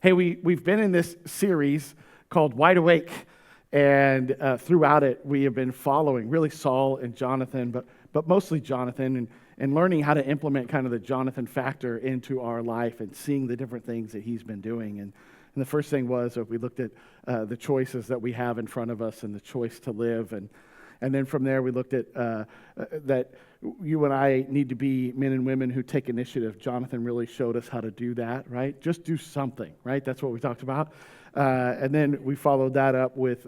Hey, we've been in this series called Wide Awake, and throughout it, we have been following really Saul and Jonathan, but mostly Jonathan, and learning how to implement kind of the Jonathan factor into our life and seeing the different things that he's been doing. And the first thing was we looked at the choices that we have in front of us and the choice to live, and then from there we looked at that you and I need to be men and women who take initiative. Jonathan really showed us how to do that, right? Just do something, right? That's what we talked about. And then we followed that up with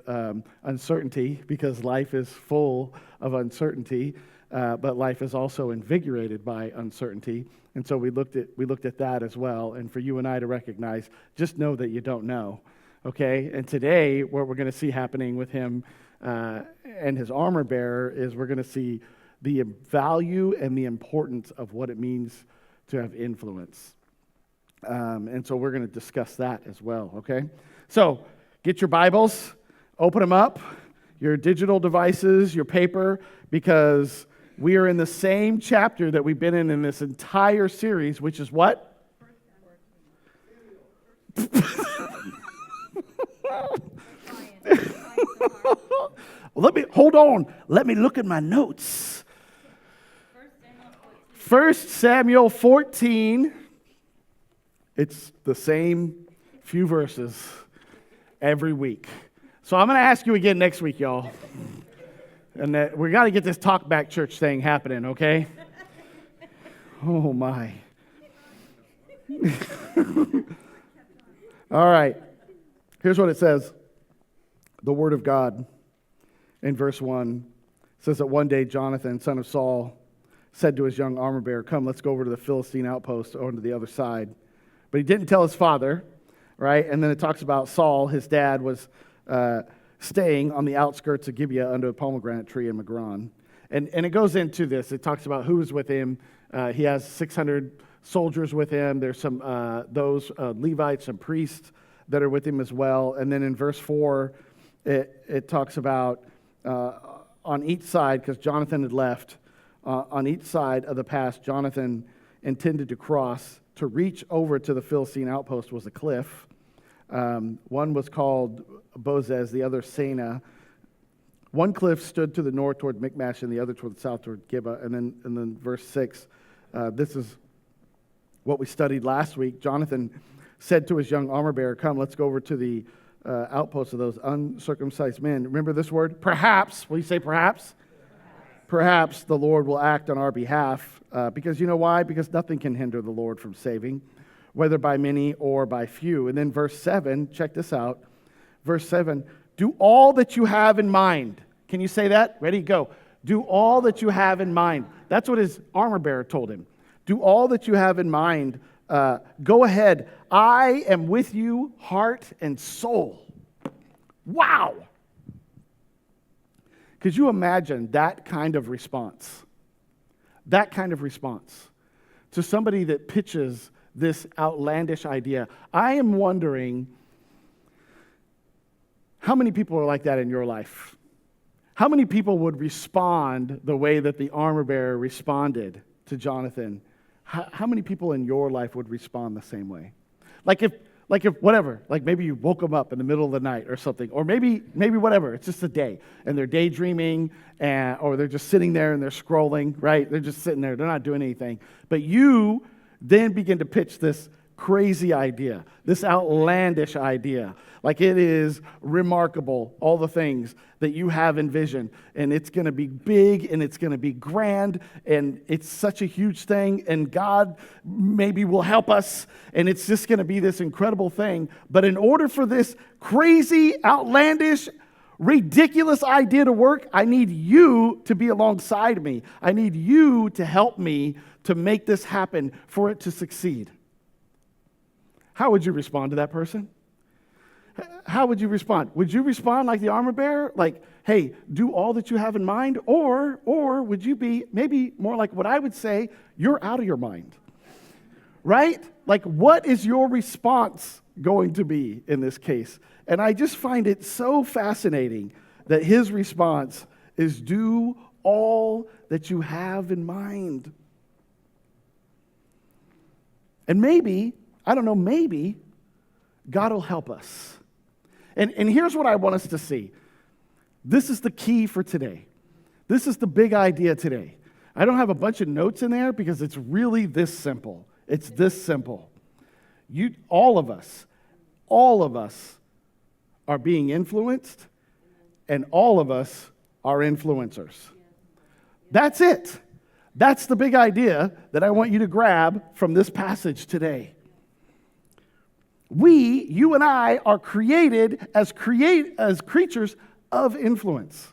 uncertainty, because life is full of uncertainty, but life is also invigorated by uncertainty. And so we looked at that as well. And for you and I to recognize, just know that you don't know, okay? And today, what we're going to see happening with him and his armor bearer is we're going to see the value and the importance of what it means to have influence. And so we're going to discuss that as well, okay? So get your Bibles, open them up, your digital devices, your paper, because we are in the same chapter that we've been in this entire series, which is what? Hold on. Let me look at my notes. 1 Samuel 14. It's the same few verses every week. So I'm going to ask you again next week, y'all. And that we got to get this talk back church thing happening, okay? Oh, my. All right. Here's what it says. The Word of God in verse 1 says that one day Jonathan, son of Saul, said to his young armor bearer, "Come, let's go over to the Philistine outpost over to the other side." But he didn't tell his father, right? And then it talks about Saul, his dad, was staying on the outskirts of Gibeah under a pomegranate tree in Migron. And it goes into this. It talks about who is with him. He has 600 soldiers with him. There's some those Levites and priests that are with him as well. And then in verse 4, it talks about on each side, because Jonathan had left, on each side of the pass, Jonathan intended to cross. To reach over to the Philistine outpost was a cliff. One was called Bozez, the other Sana. One cliff stood to the north toward Michmash, and the other toward the south toward Gibeah. And then verse 6, this is what we studied last week. Jonathan said to his young armor bearer, "Come, let's go over to the outpost of those uncircumcised men." Remember this word? Perhaps. Will you say perhaps? Perhaps the Lord will act on our behalf, because you know why? Because nothing can hinder the Lord from saving, whether by many or by few. And then verse 7, check this out. Verse 7, do all that you have in mind. Can you say that? Ready? Go. Do all that you have in mind. That's what his armor bearer told him. Do all that you have in mind. Go ahead. I am with you, heart and soul. Wow. Could you imagine that kind of response? That kind of response to somebody that pitches this outlandish idea. I am wondering how many people are like that in your life? How many people would respond the way that the armor bearer responded to Jonathan? How many people in your life would respond the same way? Like if whatever, like maybe you woke them up in the middle of the night or something, or maybe whatever, it's just a day, and they're daydreaming, or they're just sitting there and they're scrolling, right? They're just sitting there, they're not doing anything. But you then begin to pitch this crazy idea, this outlandish idea. Like it is remarkable, all the things that you have envisioned. And it's going to be big, and it's going to be grand, and it's such a huge thing, and God maybe will help us, and it's just going to be this incredible thing. But in order for this crazy, outlandish, ridiculous idea to work, I need you to be alongside me. I need you to help me to make this happen, for it to succeed. How would you respond to that person? How would you respond? Would you respond like the armor bearer? Like, hey, do all that you have in mind? Or would you be maybe more like what I would say, you're out of your mind? Right? Like, what is your response going to be in this case? And I just find it so fascinating that his response is do all that you have in mind. And maybe, I don't know, maybe God will help us. And here's what I want us to see. This is the key for today. This is the big idea today. I don't have a bunch of notes in there because it's really this simple. It's this simple. All of us are being influenced, and all of us are influencers. That's it. That's the big idea that I want you to grab from this passage today. You and I, are created as creatures of influence.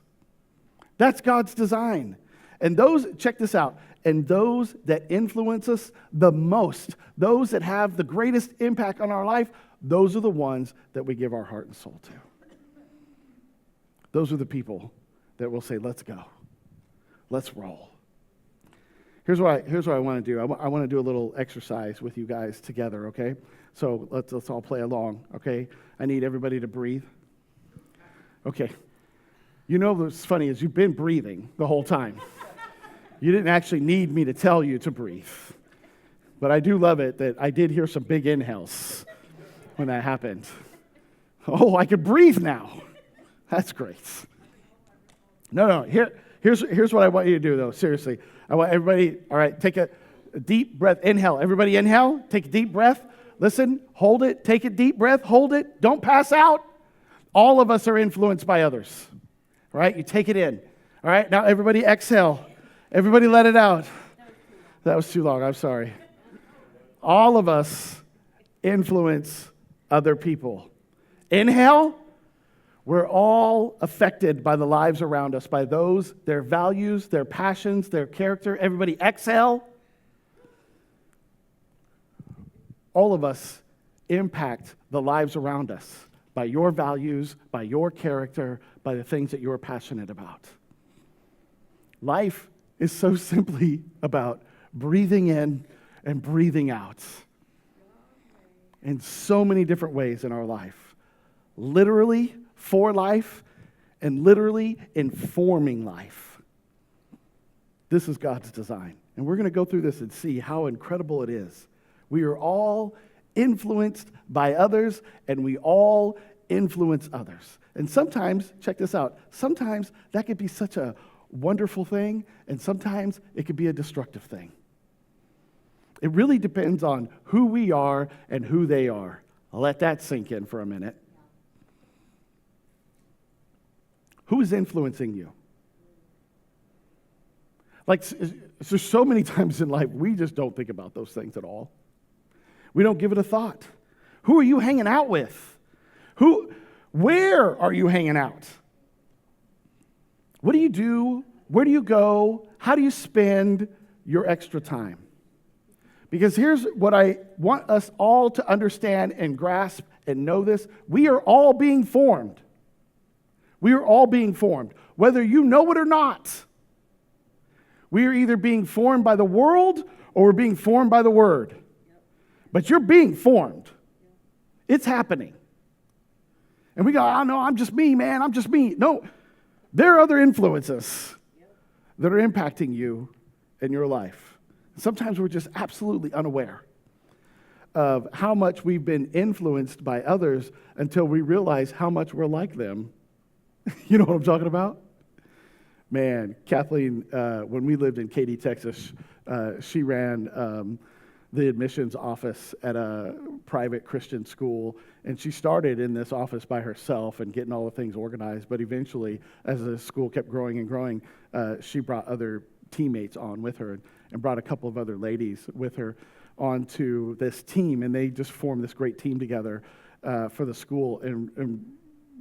That's God's design. And check this out, and those that influence us the most, those that have the greatest impact on our life, those are the ones that we give our heart and soul to. Those are the people that will say, let's go. Let's roll. Here's what I want to do. I want to do a little exercise with you guys together, okay? So let's all play along, okay? I need everybody to breathe. Okay. You know what's funny is you've been breathing the whole time. You didn't actually need me to tell you to breathe. But I do love it that I did hear some big inhales when that happened. Oh, I can breathe now. That's great. No. Here's what I want you to do, though. Seriously. I want everybody, all right, take a deep breath. Inhale. Everybody inhale. Take a deep breath. Listen. Hold it. Take a deep breath. Hold it. Don't pass out. All of us are influenced by others. All right? You take it in. All right? Now everybody exhale. Everybody let it out. That was too long. I'm sorry. All of us influence other people. Inhale. We're all affected by the lives around us, by their values, their passions, their character. Everybody exhale. All of us impact the lives around us by your values, by your character, by the things that you're passionate about. Life is so simply about breathing in and breathing out in so many different ways in our life. Literally for life and literally informing life. This is God's design. And we're going to go through this and see how incredible it is. We are all influenced by others, and we all influence others. And sometimes, check this out, sometimes that could be such a wonderful thing, and sometimes it could be a destructive thing. It really depends on who we are and who they are. I'll let that sink in for a minute. Who is influencing you? Like, there's so many times in life we just don't think about those things at all. We don't give it a thought. Who are you hanging out with? Where are you hanging out? What do you do? Where do you go? How do you spend your extra time? Because here's what I want us all to understand and grasp and know this. We are all being formed. We are all being formed, whether you know it or not. We are either being formed by the world or we're being formed by the Word. But you're being formed. It's happening. And we go, oh, no, I'm just me, man. I'm just me. No, there are other influences that are impacting you in your life. Sometimes we're just absolutely unaware of how much we've been influenced by others until we realize how much we're like them. You know what I'm talking about? Man, Kathleen, when we lived in Katy, Texas, she ran the admissions office at a private Christian school, and she started in this office by herself and getting all the things organized, but eventually, as the school kept growing and growing, she brought other teammates on with her and brought a couple of other ladies with her onto this team, and they just formed this great team together for the school. And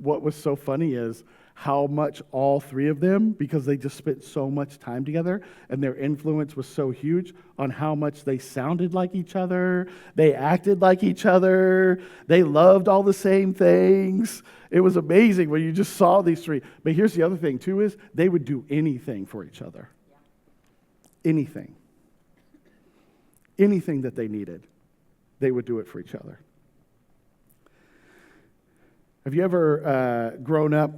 what was so funny is how much all three of them, because they just spent so much time together and their influence was so huge on how much they sounded like each other, they acted like each other, they loved all the same things. It was amazing when you just saw these three. But here's the other thing too, is they would do anything for each other. Anything. Anything that they needed, they would do it for each other. Have you ever grown up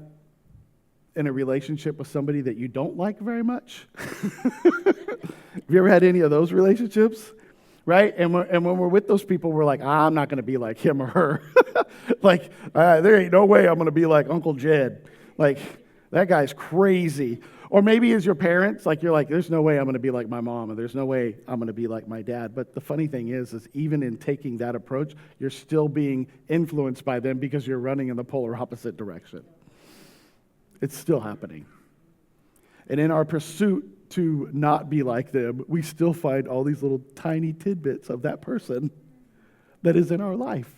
in a relationship with somebody that you don't like very much? Have you ever had any of those relationships right? And when we're with those people, we're like, I'm not going to be like him or her. Like, there ain't no way I'm going to be like Uncle Jed. Like, that guy's crazy. Or maybe as your parents, like you're like, there's no way I'm going to be like my mom, and there's no way I'm going to be like my dad. But the funny thing is even in taking that approach, you're still being influenced by them because you're running in the polar opposite direction. It's still happening. And in our pursuit to not be like them, we still find all these little tiny tidbits of that person that is in our life.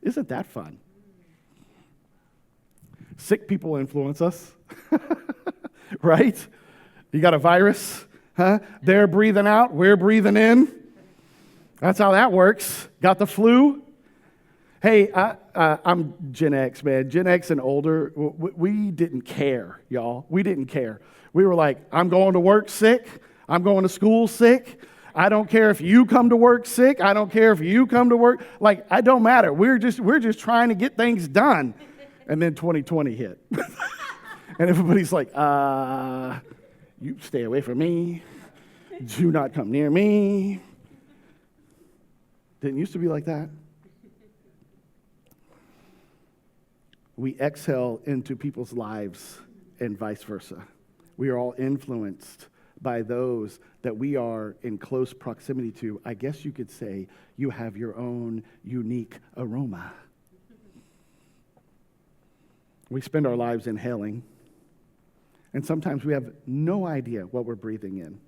Isn't that fun? Sick people influence us, right? You got a virus, huh? They're breathing out, we're breathing in. That's how that works. Got the flu? Hey, I'm Gen X, man. Gen X and older, we didn't care, y'all. We didn't care. We were like, I'm going to work sick. I'm going to school sick. I don't care if you come to work sick. I don't care if you come to work. Like, it don't matter. We're just trying to get things done. And then 2020 hit. And everybody's like, you stay away from me. Do not come near me. Didn't used to be like that. We exhale into people's lives and vice versa. We are all influenced by those that we are in close proximity to. I guess you could say you have your own unique aroma. We spend our lives inhaling, and sometimes we have no idea what we're breathing in.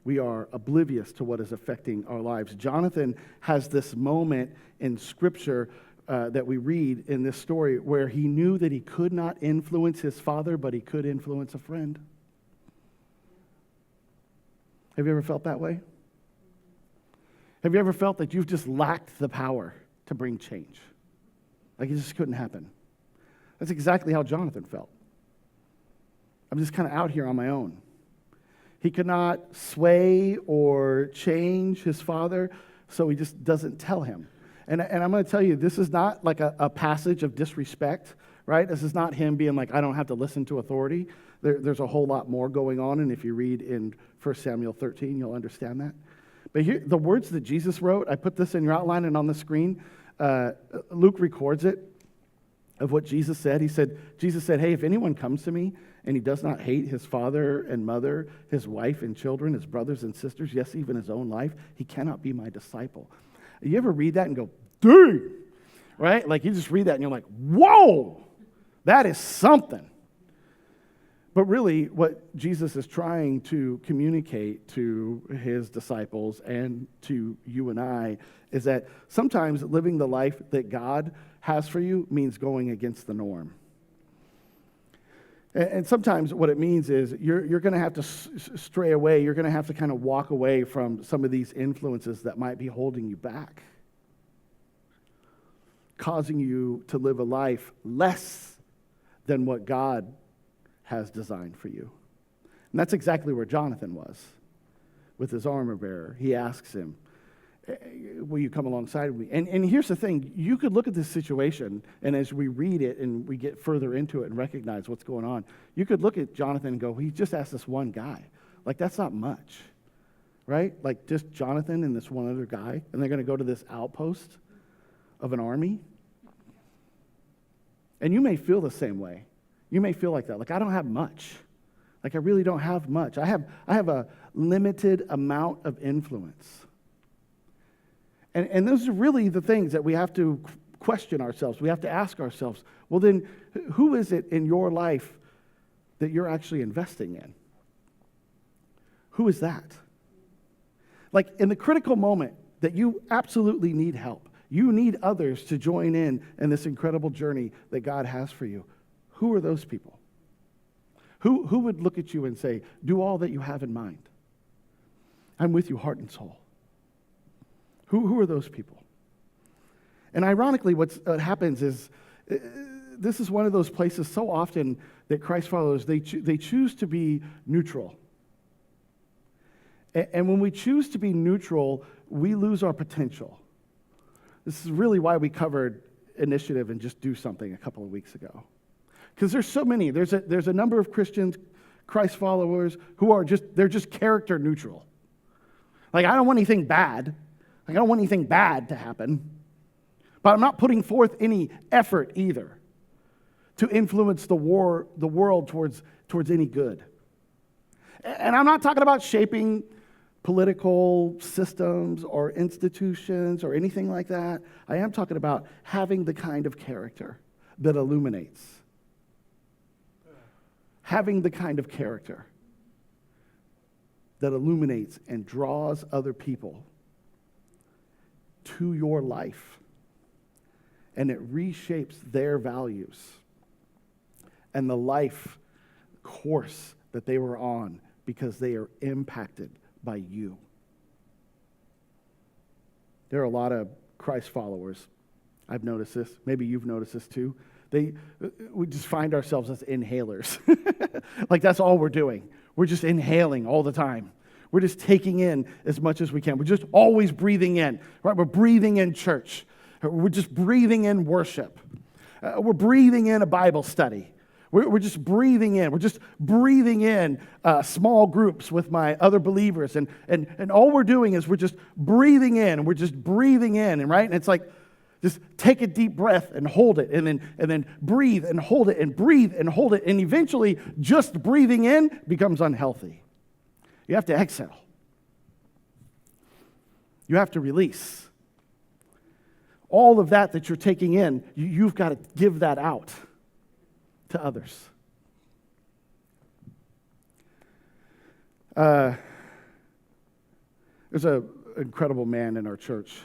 We are oblivious to what is affecting our lives. Jonathan has this moment in Scripture that we read in this story where he knew that he could not influence his father, but he could influence a friend. Have you ever felt that way? Have you ever felt that you've just lacked the power to bring change? Like it just couldn't happen. That's exactly how Jonathan felt. I'm just kind of out here on my own. He could not sway or change his father, so he just doesn't tell him. And I'm going to tell you, this is not like a passage of disrespect, right? This is not him being like, I don't have to listen to authority. There's a whole lot more going on, and if you read in 1 Samuel 13, you'll understand that. But here, the words that Jesus wrote, I put this in your outline and on the screen. Luke records it, of what Jesus said. Jesus said, hey, if anyone comes to me and he does not hate his father and mother, his wife and children, his brothers and sisters, yes, even his own life, he cannot be my disciple. You ever read that and go, dang, right? Like you just read that and you're like, whoa, that is something. But really what Jesus is trying to communicate to his disciples and to you and I is that sometimes living the life that God has for you means going against the norm. And sometimes what it means is you're going to have to stray away. You're going to have to kind of walk away from some of these influences that might be holding you back, causing you to live a life less than what God has designed for you. And that's exactly where Jonathan was with his armor bearer. He asks him, will you come alongside of me? And here's the thing. You could look at this situation, and as we read it and we get further into it and recognize what's going on, you could look at Jonathan and go, he just asked this one guy. Like, that's not much, right? Like, just Jonathan and this one other guy, and they're going to go to this outpost of an army. And you may feel the same way. You may feel like that. Like, I don't have much. Like, I really don't have much. I have a limited amount of influence. And those are really the things that we have to question ourselves. We have to ask ourselves, well, then, who is it in your life that you're actually investing in? Who is that? Like, in the critical moment that you absolutely need help, you need others to join in this incredible journey that God has for you. Who are those people? Who would look at you and say, do all that you have in mind? I'm with you, heart and soul. Who are those people? And ironically, what happens is, this is one of those places so often that Christ followers, they choose to be neutral. And when we choose to be neutral, we lose our potential. This is really why we covered initiative and just do something a couple of weeks ago. Because there's so many. There's a number of Christians, Christ followers, who are they're just character neutral. Like, I don't want anything bad. Like, I don't want anything bad to happen. But I'm not putting forth any effort either to influence the world towards any good. And I'm not talking about shaping political systems or institutions or anything like that. I am talking about having the kind of character that illuminates. Having the kind of character that illuminates and draws other people to your life. And it reshapes their values and the life course that they were on because they are impacted by you. There are a lot of Christ followers. I've noticed this. Maybe you've noticed this too. We just find ourselves as inhalers. Like that's all we're doing. We're just inhaling all the time. We're just taking in as much as we can. We're just always breathing in, right? We're breathing in church. We're just breathing in worship. We're breathing in a Bible study. We're just breathing in. We're just breathing in small groups with my other believers. And all we're doing is we're just breathing in. And we're just breathing in, and right? And it's like, just take a deep breath and hold it, and then breathe and hold it, and breathe and hold it. And eventually, just breathing in becomes unhealthy. You have to exhale. You have to release. All of that you're taking in, you've got to give that out to others. There's an incredible man in our church.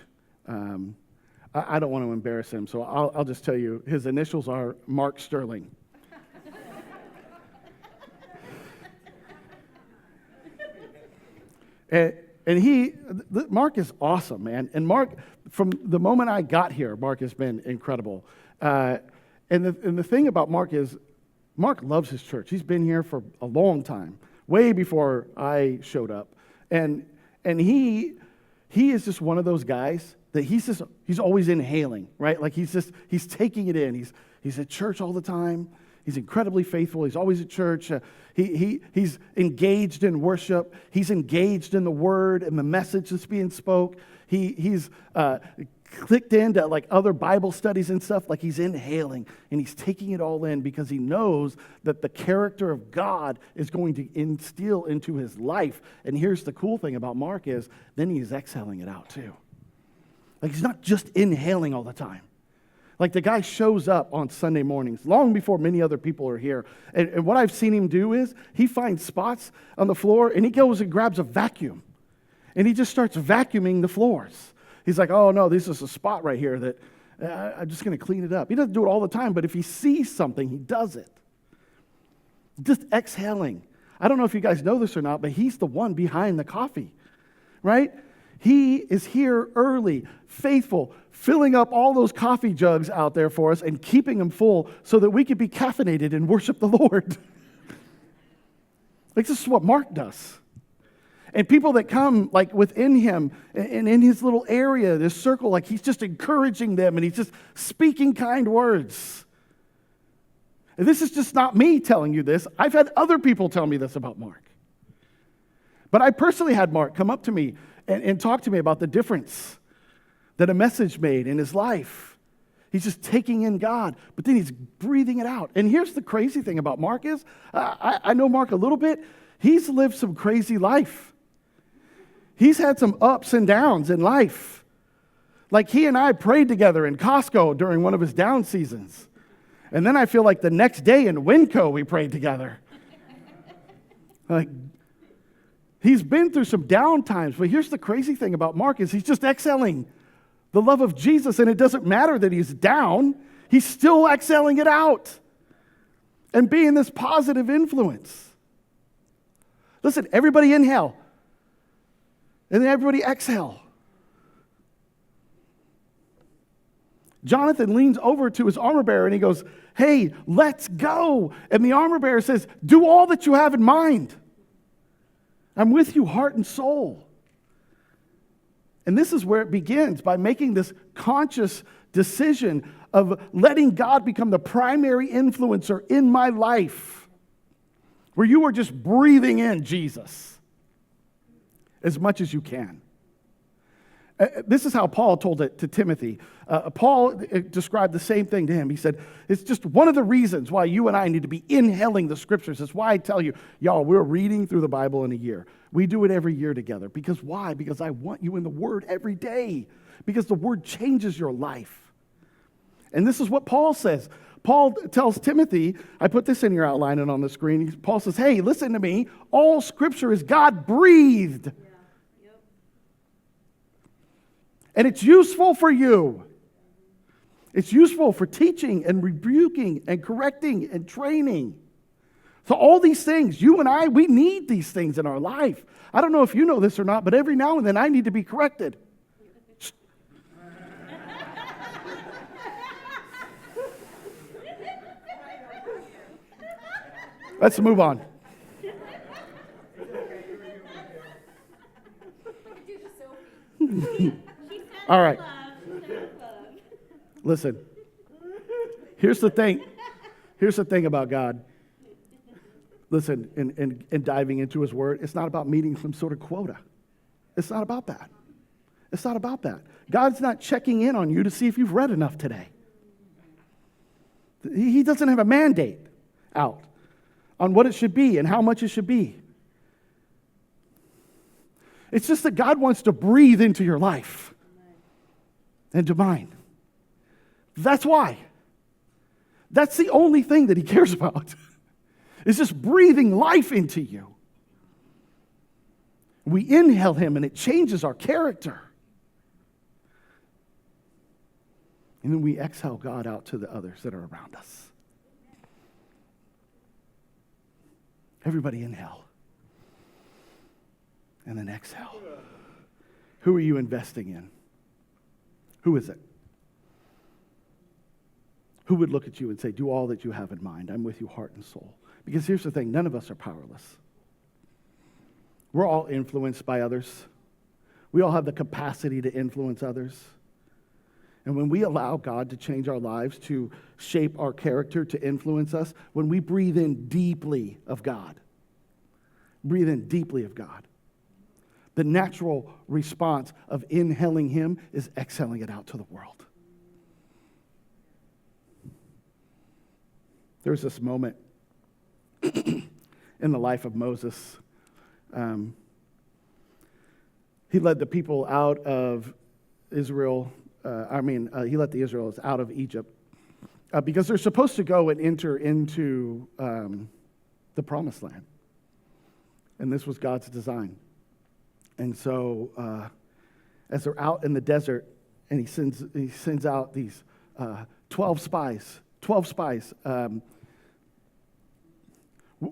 I don't want to embarrass him, so I'll just tell you, his initials are Mark Sterling. Mark is awesome, man. And Mark, from the moment I got here, Mark has been incredible. And the thing about Mark is, Mark loves his church. He's been here for a long time, way before I showed up. And he is just one of those guys that he's always inhaling, right? Like he's taking it in. He's at church all the time. He's incredibly faithful. He's always at church. He's engaged in worship. He's engaged in the word and the message that's being spoke. He's clicked into like other Bible studies and stuff. Like he's inhaling and he's taking it all in because he knows that the character of God is going to instill into his life. And here's the cool thing about Mark is then he's exhaling it out too. Like he's not just inhaling all the time. Like the guy shows up on Sunday mornings long before many other people are here. And what I've seen him do is he finds spots on the floor and he goes and grabs a vacuum. And he just starts vacuuming the floors. He's like, oh no, this is a spot right here that I'm just going to clean it up. He doesn't do it all the time, but if he sees something, he does it. Just exhaling. I don't know if you guys know this or not, but he's the one behind the coffee, right? He is here early, faithful, filling up all those coffee jugs out there for us and keeping them full so that we could be caffeinated and worship the Lord. Like this is what Mark does. And people that come like within him and in his little area, this circle, like he's just encouraging them and he's just speaking kind words. And this is just not me telling you this. I've had other people tell me this about Mark. But I personally had Mark come up to me and talk to me about the difference that a message made in his life. He's just taking in God, but then he's breathing it out. And here's the crazy thing about Mark is, I know Mark a little bit. He's lived some crazy life. He's had some ups and downs in life. Like he and I prayed together in Costco during one of his down seasons. And then I feel like the next day in Winco we prayed together. Like, he's been through some down times, but here's the crazy thing about Mark is he's just exhaling the love of Jesus, and it doesn't matter that he's down. He's still exhaling it out and being this positive influence. Listen, everybody inhale, and then everybody exhale. Jonathan leans over to his armor bearer, and he goes, hey, let's go. And the armor bearer says, do all that you have in mind. I'm with you, heart and soul. And this is where it begins, by making this conscious decision of letting God become the primary influencer in my life, where you are just breathing in Jesus as much as you can. This is how Paul told it to Timothy. Paul described the same thing to him. He said, it's just one of the reasons why you and I need to be inhaling the scriptures. It's why I tell you, y'all, we're reading through the Bible in a year. We do it every year together. Because why? Because I want you in the Word every day. Because the Word changes your life. And this is what Paul says. Paul tells Timothy, I put this in your outline and on the screen. Paul says, hey, listen to me. All scripture is God-breathed. And it's useful for you. It's useful for teaching and rebuking and correcting and training. So all these things, you and I, we need these things in our life. I don't know if you know this or not, but every now and then I need to be corrected. Let's move on. All right. Listen. Here's the thing. Here's the thing about God. Listen, in diving into His Word, it's not about meeting some sort of quota. It's not about that. It's not about that. God's not checking in on you to see if you've read enough today. He doesn't have a mandate out on what it should be and how much it should be. It's just that God wants to breathe into your life and to mine. That's why. That's the only thing that He cares about. It's just breathing life into you. We inhale Him and it changes our character. And then we exhale God out to the others that are around us. Everybody inhale. And then exhale. Who are you investing in? Who is it? Who would look at you and say, do all that you have in mind. I'm with you heart and soul. Because here's the thing, none of us are powerless. We're all influenced by others. We all have the capacity to influence others. And when we allow God to change our lives, to shape our character, to influence us, when we breathe in deeply of God, the natural response of inhaling Him is exhaling it out to the world. There was this moment in the life of Moses. He led the people out of Israel. He let the Israelites out of Egypt because they're supposed to go and enter into the promised land. And this was God's design. And so as they're out in the desert, and he sends out these 12 spies. 12 spies.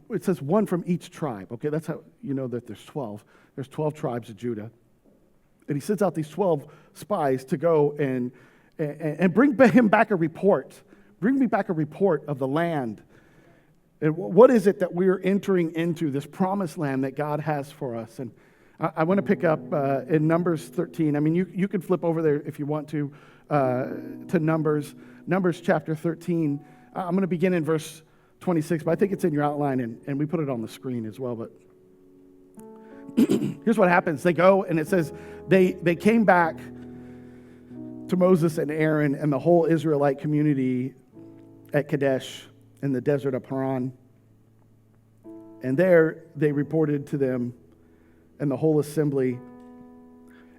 It says one from each tribe. Okay, that's how you know that there's 12. There's 12 tribes of Judah. And he sends out these 12 spies to go and bring him back a report. Bring me back a report of the land. And what is it that we're entering into, this promised land that God has for us? And I want to pick up in Numbers 13. I mean, you can flip over there if you want to Numbers chapter 13. I'm going to begin in verse 26, but I think it's in your outline, and we put it on the screen as well. But here's what happens. They go, and it says they came back to Moses and Aaron and the whole Israelite community at Kadesh in the desert of Paran. And there they reported to them and the whole assembly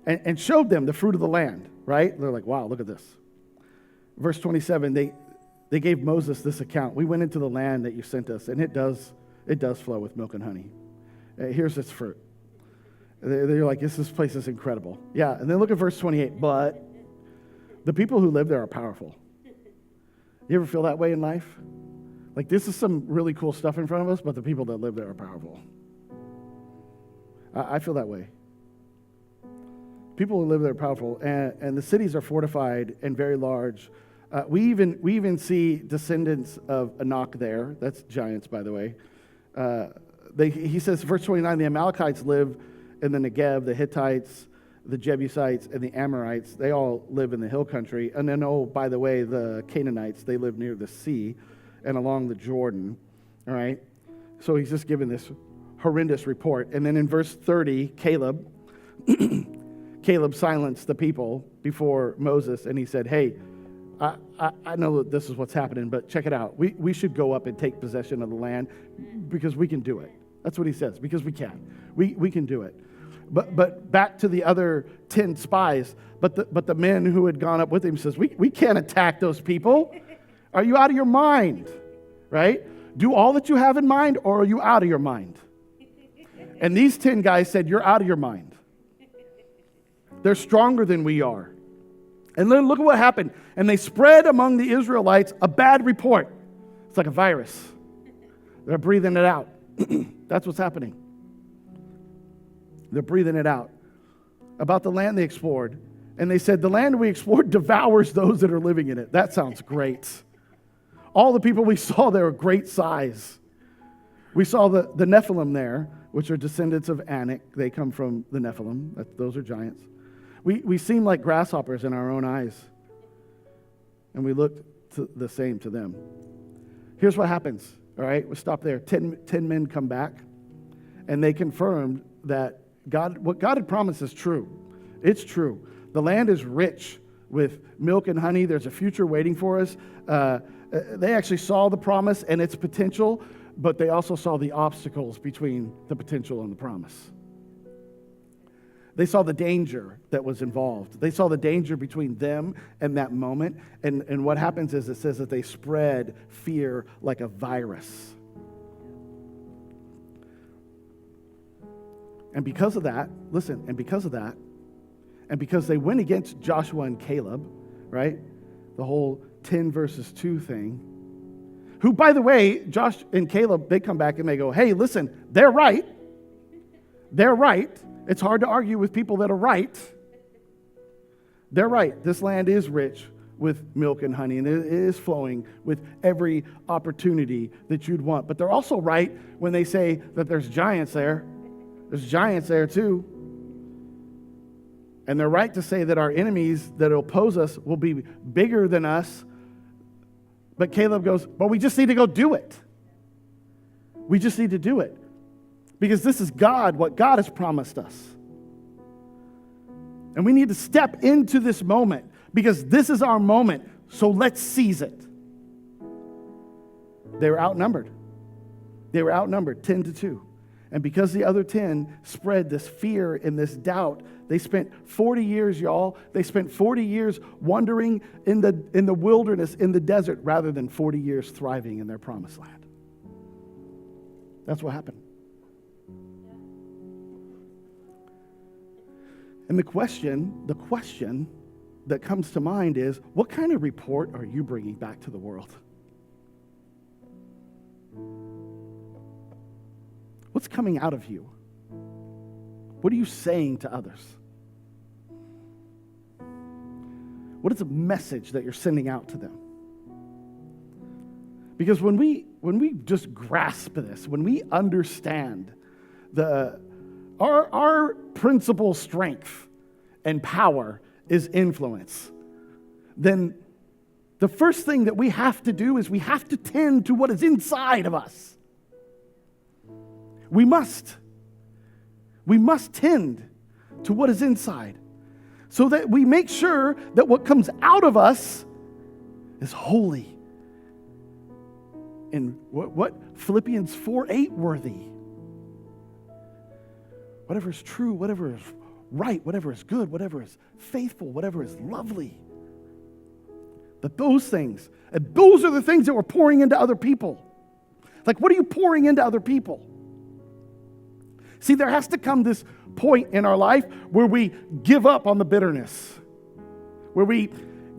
and showed them the fruit of the land, right? They're like, wow, look at this. Verse 27, they gave Moses this account. We went into the land that you sent us, and it does flow with milk and honey. Here's its fruit. They're like, this place is incredible. Yeah, and then look at verse 28. But the people who live there are powerful. You ever feel that way in life? Like, this is some really cool stuff in front of us, but the people that live there are powerful. I feel that way. People who live there are powerful, and the cities are fortified and very large. We even see descendants of Anak there. That's giants, by the way. He says, verse 29, the Amalekites live in the Negev, the Hittites, the Jebusites, and the Amorites. They all live in the hill country. And then, by the way, the Canaanites, they live near the sea and along the Jordan. All right? So he's just given this horrendous report. And then in verse 30, Caleb, Caleb silenced the people before Moses, and he said, hey, I know that this is what's happening, but check it out. We should go up and take possession of the land because we can do it. That's what he says, because we can. We can do it. But back to the other 10 spies, but the men who had gone up with him says, we can't attack those people. Are you out of your mind? Right? Do all that you have in mind, or are you out of your mind? And these 10 guys said, you're out of your mind. They're stronger than we are. And then look at what happened. And they spread among the Israelites a bad report. It's like a virus. They're breathing it out. That's what's happening. They're breathing it out. About the land they explored. And they said, the land we explored devours those that are living in it. That sounds great. All the people we saw there were great size. We saw the Nephilim there, which are descendants of Anak. They come from the Nephilim. Those are giants. We seem like grasshoppers in our own eyes. And we looked the same to them. Here's what happens. All right, we'll stop there. 10 men come back, and they confirmed that what God had promised is true. It's true. The land is rich with milk and honey. There's a future waiting for us. They actually saw the promise and its potential, but they also saw the obstacles between the potential and the promise. They saw the danger that was involved. They saw the danger between them and that moment. And what happens is it says that they spread fear like a virus. And because of that, listen, and because they went against Joshua and Caleb, right? The whole 10 versus 2 thing. Who, by the way, Josh and Caleb, they come back and they go, hey, listen, they're right. They're right. It's hard to argue with people that are right. They're right. This land is rich with milk and honey, and it is flowing with every opportunity that you'd want. But they're also right when they say that there's giants there. There's giants there too. And they're right to say that our enemies that oppose us will be bigger than us. But Caleb goes, but we just need to go do it. We just need to do it. Because this is God, what God has promised us. And we need to step into this moment because this is our moment. So let's seize it. They were outnumbered. They were outnumbered 10-2. And because the other 10 spread this fear and this doubt, they spent 40 years, y'all. They spent 40 years wandering in the wilderness, in the desert, rather than 40 years thriving in their promised land. That's what happened. And the question that comes to mind is, what kind of report are you bringing back to the world? What's coming out of you? What are you saying to others? What is the message that you're sending out to them? Because when we just grasp this, when we understand our principal strength and power is influence, then the first thing that we have to do is we have to tend to what is inside of us. We must tend to what is inside so that we make sure that what comes out of us is holy and what Philippians 4:8 worthy. Whatever is true, whatever is right, whatever is good, whatever is faithful, whatever is lovely. That those things, and those are the things that we're pouring into other people. Like, what are you pouring into other people? See, there has to come this point in our life where we give up on the bitterness, where we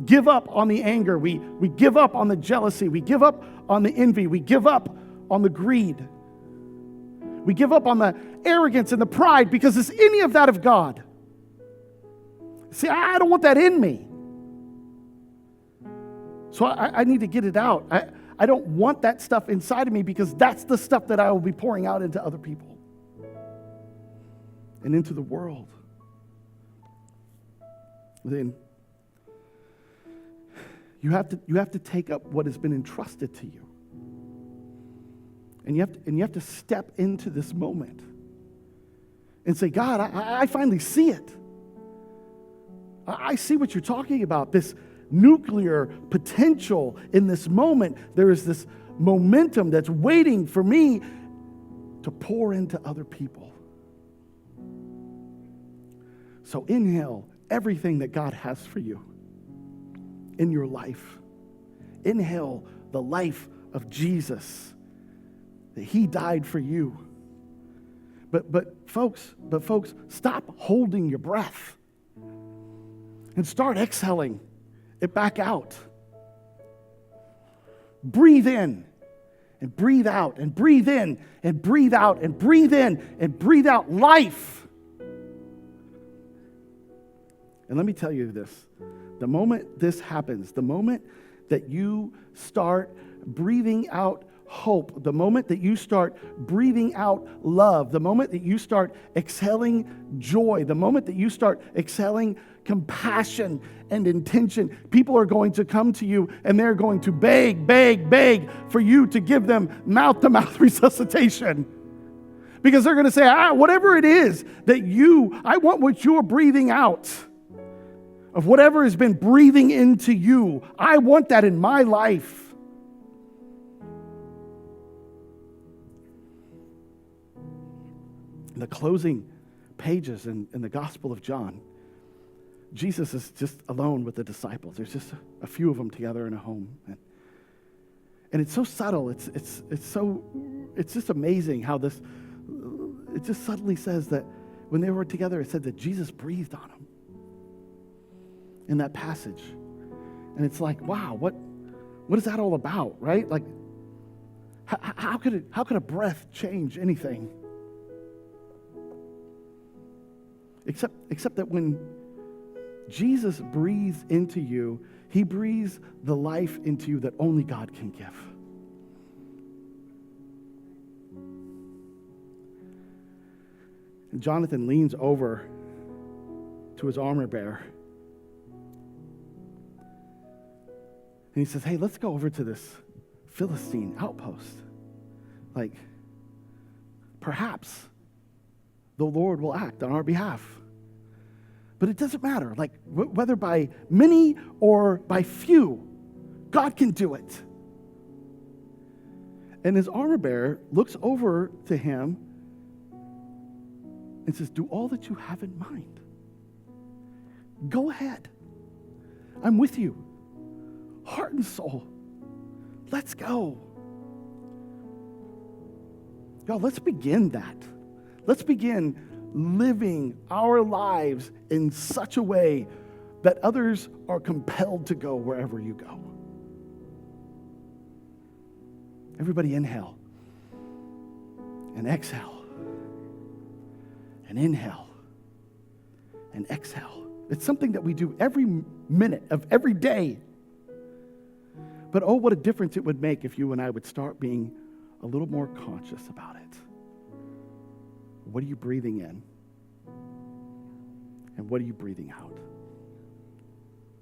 give up on the anger, we give up on the jealousy, we give up on the envy, we give up on the greed. We give up on the arrogance and the pride because is any of that of God? See, I don't want that in me. So I need to get it out. I don't want that stuff inside of me because that's the stuff that I will be pouring out into other people and into the world. Then you have to take up what has been entrusted to you. And you have to step into this moment and say, God, I finally see it. I see what you're talking about, this nuclear potential in this moment. There is this momentum that's waiting for me to pour into other people. So inhale everything that God has for you in your life. Inhale the life of Jesus, that he died for you. But folks, stop holding your breath and start exhaling it back out. Breathe in and breathe out and breathe in and breathe out and breathe in and breathe out life. And let me tell you this. The moment this happens, the moment that you start breathing out hope, the moment that you start breathing out love, the moment that you start exhaling joy, the moment that you start exhaling compassion and intention, people are going to come to you and they're going to beg for you to give them mouth-to-mouth resuscitation. Because they're going to say, whatever it is that I want what you're breathing out. Of whatever has been breathing into you, I want that in my life. In the closing pages in the Gospel of John, Jesus is just alone with the disciples. There's just a few of them together in a home. And it's so subtle. It's just amazing how it just subtly says that when they were together, it said that Jesus breathed on them. In that passage. And it's like, wow, what is that all about, right? Like, how could a breath change anything? Except that when Jesus breathes into you, he breathes the life into you that only God can give. And Jonathan leans over to his armor bearer. And he says, hey, let's go over to this Philistine outpost. Like, perhaps the Lord will act on our behalf. But it doesn't matter. Like, whether by many or by few, God can do it. And his armor bearer looks over to him and says, do all that you have in mind. Go ahead. I'm with you. Heart and soul. Let's go. Y'all, let's begin that. Let's begin living our lives in such a way that others are compelled to go wherever you go. Everybody inhale and exhale and inhale and exhale. It's something that we do every minute of every day. But oh, what a difference it would make if you and I would start being a little more conscious about it. What are you breathing in? And what are you breathing out?